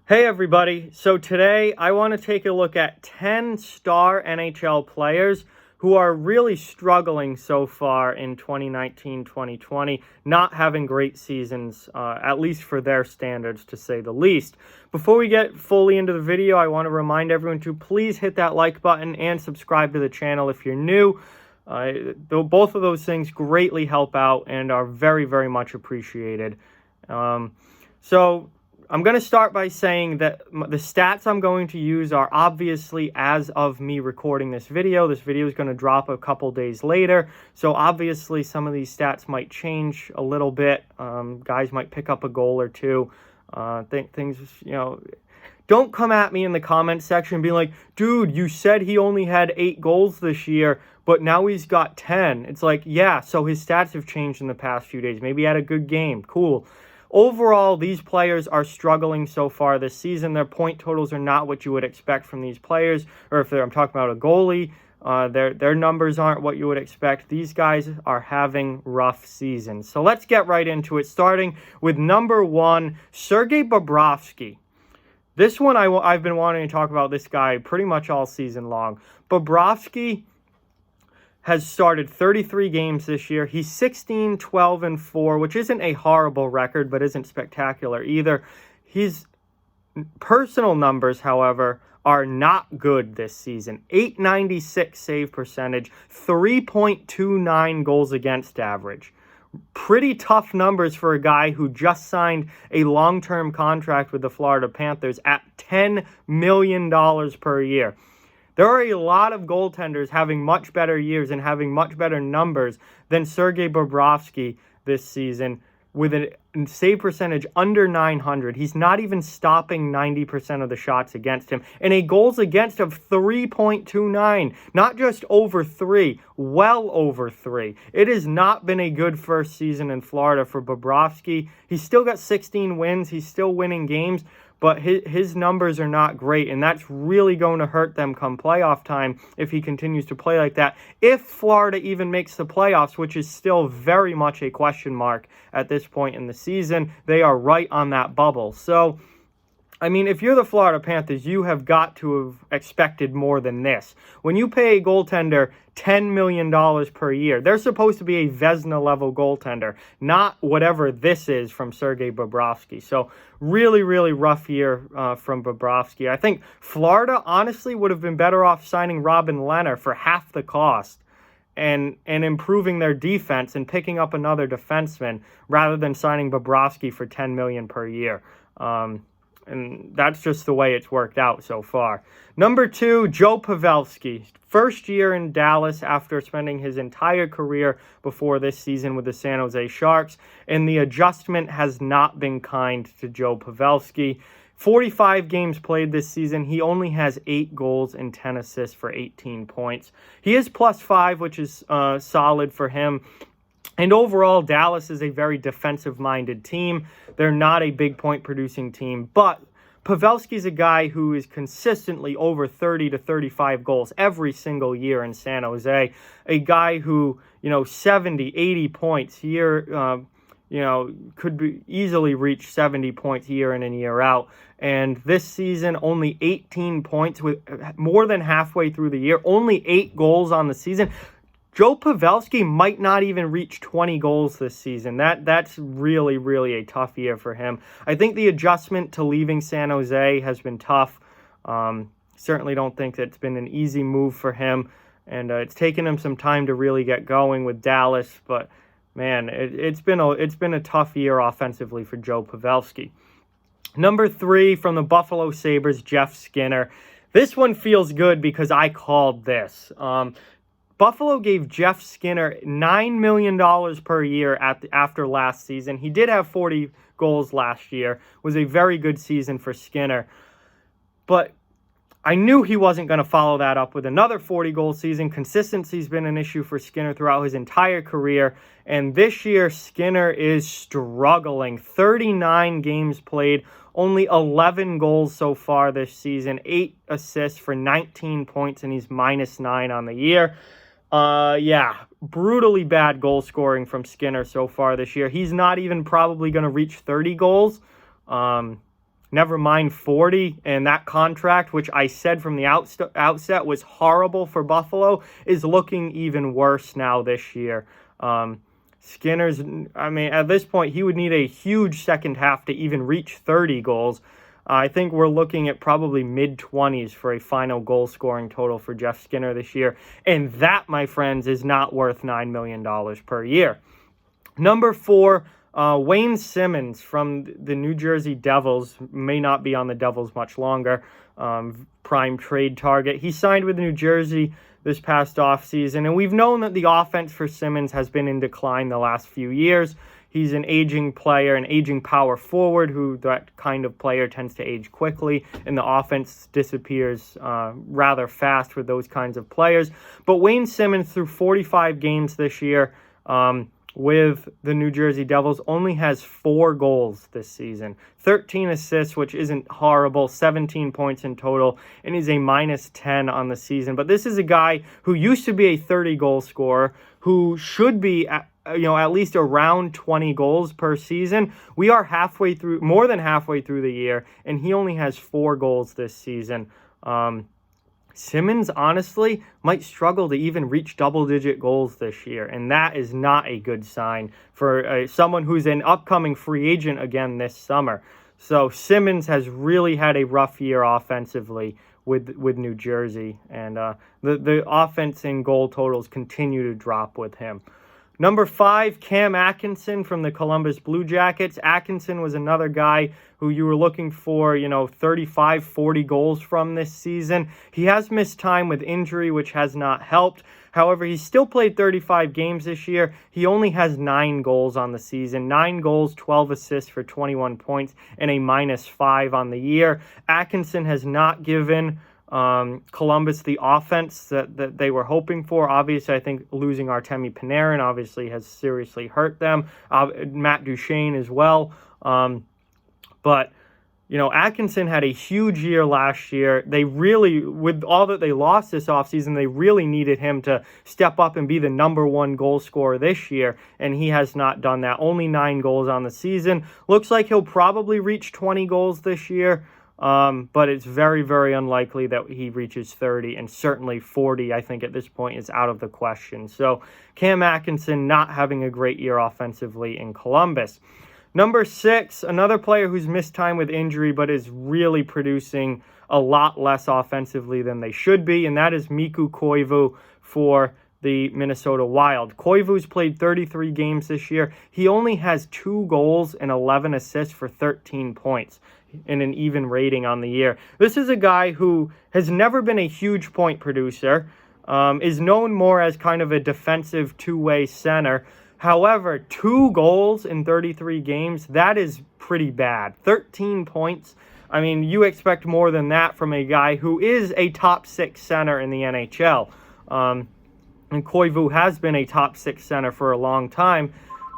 Hey everybody, so today I want to take a look at 10 star NHL players who are really struggling so far in 2019-2020, not having great seasons, at least for their standards to say the least. Before we get fully into the video, I want to remind everyone to please hit that like button and subscribe to the channel if you're new. Both of those things greatly help out and are very, very much appreciated. So I'm going to start by saying that the stats I'm going to use are obviously as of me recording this video. This video is going to drop a couple days later, so obviously some of these stats might change a little bit. Guys might pick up a goal or two. Things, don't come at me in the comments section being like, dude, you said he only had 8 goals this year, but now he's got 10. It's like, yeah, so his stats have changed in the past few days. Maybe he had a good game. Cool. Overall, these players are struggling so far this season. Their point totals are not what you would expect from these players. Or if I'm talking about a goalie, their numbers aren't what you would expect. These guys are having rough seasons. So let's get right into it, starting with number 1, Sergei Bobrovski. This one, I've been wanting to talk about this guy pretty much all season long. Bobrovski has started 33 games this year. He's 16, 12, and 4, which isn't a horrible record, but isn't spectacular either. His personal numbers, however, are not good this season. .896 save percentage, 3.29 goals against average. Pretty tough numbers for a guy who just signed a long-term contract with the Florida Panthers at $10 million per year. There are a lot of goaltenders having much better years and having much better numbers than Sergei Bobrovski this season with a save percentage under 900. He's not even stopping 90% of the shots against him. And a goals against of 3.29. Not just over 3, well over 3. It has not been a good first season in Florida for Bobrovski. He's still got 16 wins. He's still winning games. But his numbers are not great, and that's really going to hurt them come playoff time if he continues to play like that. If Florida even makes the playoffs, which is still very much a question mark at this point in the season, they are right on that bubble. So, I mean, if you're the Florida Panthers, you have got to have expected more than this. When you pay a goaltender $10 million per year, they're supposed to be a Vezina-level goaltender, not whatever this is from Sergei Bobrovski. So really, really rough year from Bobrovski. I think Florida, honestly, would have been better off signing Robin Lehner for half the cost and improving their defense and picking up another defenseman rather than signing Bobrovski for $10 million per year. And that's just the way it's worked out so far. Number 2, Joe Pavelski. First year in Dallas after spending his entire career before this season with the San Jose Sharks. And the adjustment has not been kind to Joe Pavelski. 45 games played this season. He only has 8 goals and 10 assists for 18 points. He is +5, which is solid for him. And overall, Dallas is a very defensive-minded team. They're not a big point-producing team, but Pavelski's a guy who is consistently over 30 to 35 goals every single year in San Jose. A guy who, 70, 80 points here, could easily reach 70 points year in and year out. And this season, only 18 points with more than halfway through the year, only 8 goals on the season. Joe Pavelski might not even reach 20 goals this season. That's really, really a tough year for him. I think the adjustment to leaving San Jose has been tough. Certainly don't think it's been an easy move for him. And it's taken him some time to really get going with Dallas. But, man, it's been a tough year offensively for Joe Pavelski. Number 3 from the Buffalo Sabres, Jeff Skinner. This one feels good because I called this. Buffalo gave Jeff Skinner $9 million per year after last season. He did have 40 goals last year. It was a very good season for Skinner. But I knew he wasn't going to follow that up with another 40-goal season. Consistency's been an issue for Skinner throughout his entire career. And this year, Skinner is struggling. 39 games played, only 11 goals so far this season, 8 assists for 19 points, and he's -9 on the year. Brutally bad goal scoring from Skinner so far this year. He's not even probably going to reach 30 goals. never mind 40, and that contract, which I said from the outset was horrible for Buffalo, is looking even worse now this year. Skinner's, I mean, at this point, he would need a huge second half to even reach 30 goals. I think we're looking at probably mid-20s for a final goal-scoring total for Jeff Skinner this year. And that, my friends, is not worth $9 million per year. Number 4, Wayne Simmonds from the New Jersey Devils. May not be on the Devils much longer. Prime trade target. He signed with New Jersey this past offseason, and we've known that the offense for Simmonds has been in decline the last few years. He's an aging player, an aging power forward, who that kind of player tends to age quickly, and the offense disappears rather fast with those kinds of players. But Wayne Simmonds, through 45 games this year with the New Jersey Devils, only has 4 goals this season, 13 assists, which isn't horrible, 17 points in total, and he's a -10 on the season. But this is a guy who used to be a 30-goal scorer, who should be at least around 20 goals per season. We are more than halfway through the year, and he only has 4 goals this season. Simmonds, honestly, might struggle to even reach double-digit goals this year, and that is not a good sign for someone who's an upcoming free agent again this summer. So Simmonds has really had a rough year offensively with New Jersey, and the offense and goal totals continue to drop with him. Number 5, Cam Atkinson from the Columbus Blue Jackets. Atkinson was another guy who you were looking for, 35, 40 goals from this season. He has missed time with injury, which has not helped. However, he's still played 35 games this year. He only has 9 goals on the season. 9 goals, 12 assists for 21 points, and a -5 on the year. Atkinson has not given Columbus the offense that they were hoping for. Obviously, I think losing Artemi Panarin obviously has seriously hurt them. Matt Duchene as well. But Atkinson had a huge year last year. They really, with all that they lost this offseason, they really needed him to step up and be the number 1 goal scorer this year, and he has not done that. Only 9 goals on the season. Looks like he'll probably reach 20 goals this year. But it's very, very unlikely that he reaches 30, and certainly 40, I think, at this point is out of the question. So Cam Atkinson not having a great year offensively in Columbus. Number 6, another player who's missed time with injury but is really producing a lot less offensively than they should be, and that is Mikko Koivu for the Minnesota Wild. Koivu's played 33 games this year. He only has 2 goals and 11 assists for 13 points in an even rating on the year. This is a guy who has never been a huge point producer, is known more as kind of a defensive two-way center. However, 2 goals in 33 games, that is pretty bad. 13 points. I mean, you expect more than that from a guy who is a top 6 center in the NHL. And Koivu has been a top 6 center for a long time.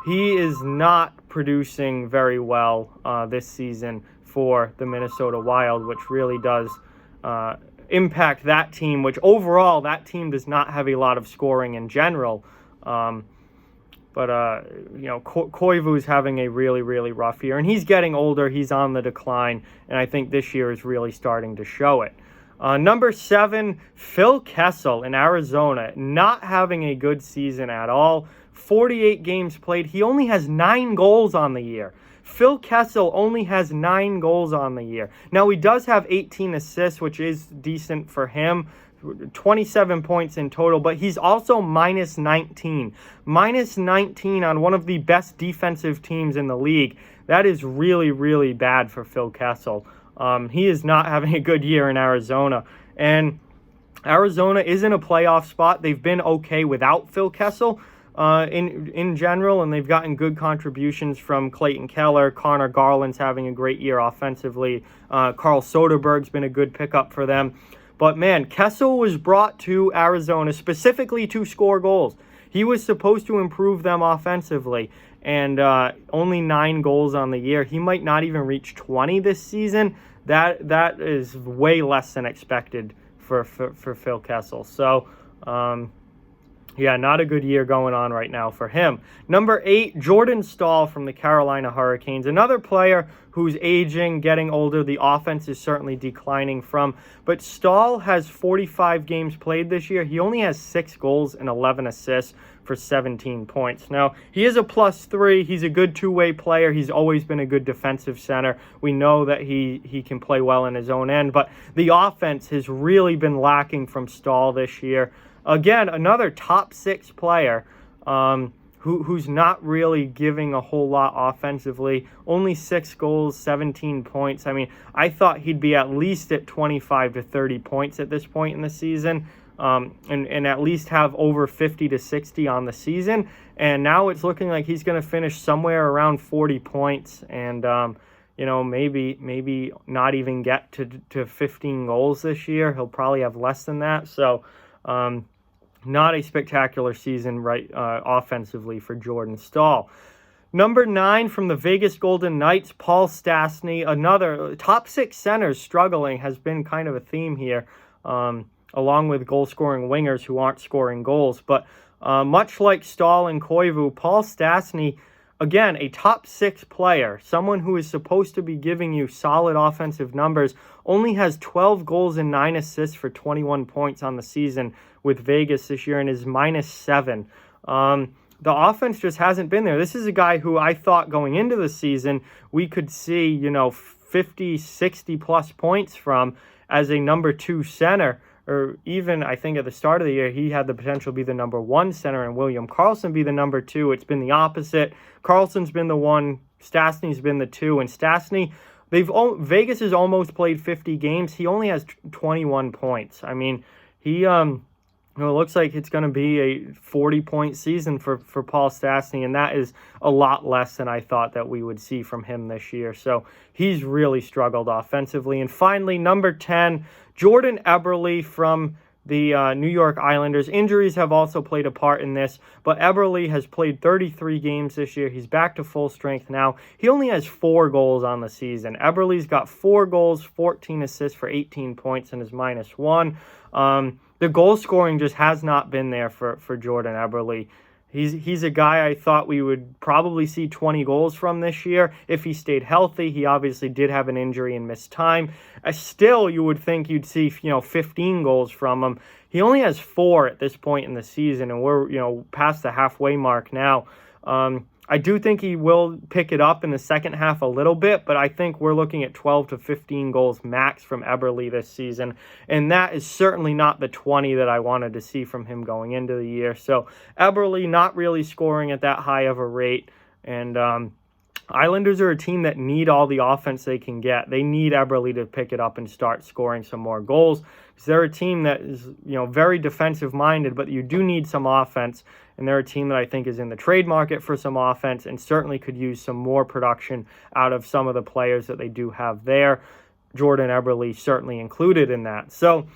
He is not producing very well this season for the Minnesota Wild, which really does impact that team, which overall that team does not have a lot of scoring in general. Koivu's having a really, really rough year, and he's getting older. He's on the decline, and I think this year is really starting to show it. Number 7, Phil Kessel in Arizona, not having a good season at all. 48 games played. He only has 9 goals on the year. Phil Kessel only has 9 goals on the year. Now, he does have 18 assists, which is decent for him. 27 points in total, but he's also -19. -19 on one of the best defensive teams in the league. That is really, really bad for Phil Kessel. He is not having a good year in Arizona. And Arizona is in a playoff spot. They've been okay without Phil Kessel in general, and they've gotten good contributions from Clayton Keller. Connor Garland's having a great year offensively. Carl Soderberg's been a good pickup for them. But man, Kessel was brought to Arizona specifically to score goals. He was supposed to improve them offensively, and only 9 goals on the year. He might not even reach 20 this season. That is way less than expected for Phil Kessel. So, Yeah, not a good year going on right now for him. Number 8, Jordan Staal from the Carolina Hurricanes. Another player who's aging, getting older. The offense is certainly declining from. But Staal has 45 games played this year. He only has 6 goals and 11 assists for 17 points. Now, he is a +3. He's a good two-way player. He's always been a good defensive center. We know that he can play well in his own end. But the offense has really been lacking from Staal this year. Again, another top 6 player who's not really giving a whole lot offensively. Only 6 goals, 17 points. I mean, I thought he'd be at least at 25 to 30 points at this point in the season, and at least have over 50 to 60 on the season. And now it's looking like he's going to finish somewhere around 40 points and, maybe not even get to 15 goals this year. He'll probably have less than that. So, not a spectacular season offensively for Jordan Staal. Number 9 from the Vegas Golden Knights, Paul Stastny. Another top 6 centers struggling has been kind of a theme here, along with goal-scoring wingers who aren't scoring goals. But much like Staal and Koivu, Paul Stastny, again, a top 6 player, someone who is supposed to be giving you solid offensive numbers, only has 12 goals and 9 assists for 21 points on the season with Vegas this year and is -7. The offense just hasn't been there. This is a guy who I thought going into the season we could see, 50, 60 plus points from as a number 2 center. Or even, I think at the start of the year, he had the potential to be the number 1 center and William Karlsson be the number 2. It's been the opposite. Karlsson's been the 1, Stastny's been the 2, and Stastny, Vegas has almost played 50 games. He only has 21 points. I mean, it looks like it's going to be a 40-point season for Paul Stastny, and that is a lot less than I thought that we would see from him this year. So he's really struggled offensively. And finally, number 10, Jordan Eberly from the New York Islanders. Injuries have also played a part in this, but Eberly has played 33 games this year. He's back to full strength now. He only has 4 goals on the season. Eberly's got 4 goals, 14 assists for 18 points, and is -1. The goal scoring just has not been there for Jordan Eberly. He's a guy I thought we would probably see 20 goals from this year if he stayed healthy. He obviously did have an injury and missed time. Still, you would think you'd see 15 goals from him. He only has 4 at this point in the season, and we're past the halfway mark now. I do think he will pick it up in the second half a little bit, but I think we're looking at 12 to 15 goals max from Eberly this season, and that is certainly not the 20 that I wanted to see from him going into the year. So Eberly not really scoring at that high of a rate, and Islanders are a team that need all the offense they can get. They need Eberly to pick it up and start scoring some more goals, because they're a team that is very defensive-minded, but you do need some offense. And they're a team that I think is in the trade market for some offense and certainly could use some more production out of some of the players that they do have there. Jordan Eberly certainly included in that. So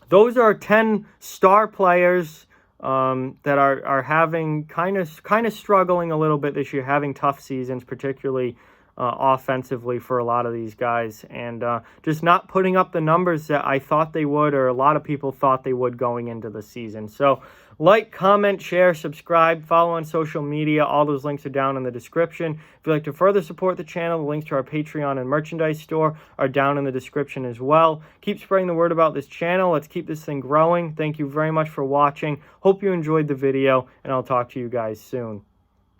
those are 10 star players that are having kind of struggling a little bit this year, having tough seasons, particularly offensively for a lot of these guys, and just not putting up the numbers that I thought they would, or a lot of people thought they would going into the season. So like, comment, share, subscribe, follow on social media. All those links are down in the description. If you'd like to further support the channel, the links to our Patreon and merchandise store are down in the description as well. Keep spreading the word about this channel. Let's keep this thing growing. Thank you very much for watching. Hope you enjoyed the video, and I'll talk to you guys soon.